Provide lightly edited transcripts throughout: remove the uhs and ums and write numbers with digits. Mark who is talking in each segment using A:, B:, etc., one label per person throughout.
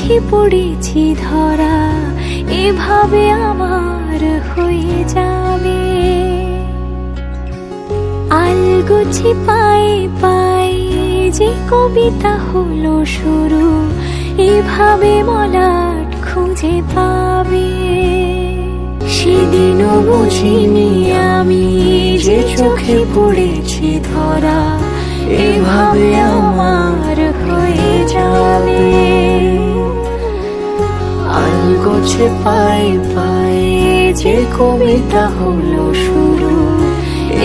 A: চোখে পড়েছি ধরা, এভাবে আমার হয়ে যাবে। আলগোছে পায়ে পায়ে যে কবিতা হলো শুরু, এভাবে মলাট খুঁজে পাবে। সেদিনও বুঝিনি আমি যে চোখে পড়েছি ধরা, এভাবে আমার হয়ে যাবে। আলগোছে পায়ে পায়ে যে কবিতা হলো শুরু,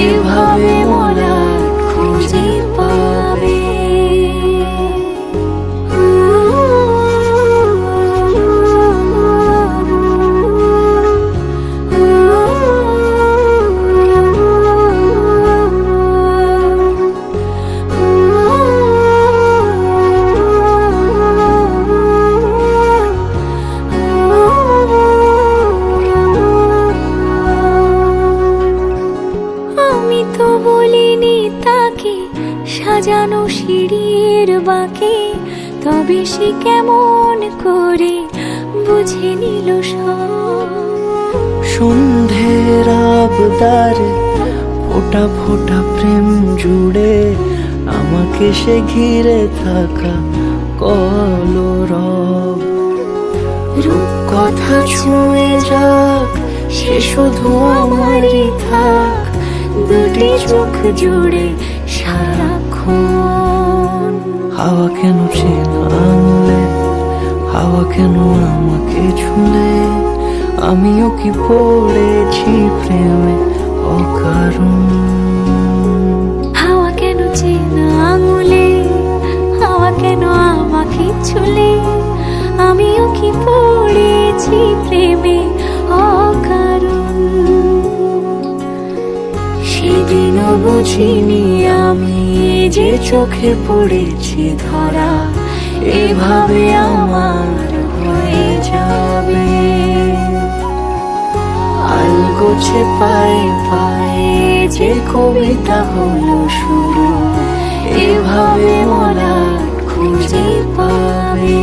A: এভাবে মলাট খুঁজে পাবে। বলিনি তাকে সাজানো সিঁড়ির বাঁকে, তবে সে কেমন করে বুঝে নিল সব।
B: সন্ধ্যের আবদারে ফোঁটা ফোঁটা প্রেম জুড়ে আমাকে সে ঘিরে থাকা কলরব।
A: রূপকথা ছুঁয়ে যাক, সে শুধু আমারই থাক, দুটি চোখ জুড়ে সারাক্ষণ।
B: হাওয়া কেন চেনা আঙুলে, হাওয়া কেন আমাকে ছুঁলে, আমিও কি পড়েছি প্রেমে অকারণ।
A: হাওয়া কেন চেনা আঙুলে, হাওয়া কেন আমাকে ছুলে, আমিও কি পড়েছি প্রেমে অকারণ। সেদিনও বুঝিনি আমি যে চোখে পড়েছি ধরা, এভাবে আমার হয়ে যাবে। আলগোছে পায়ে পায়ে যে কবিতা হলো শুরু, এভাবে মলাট খুঁজে পাবে।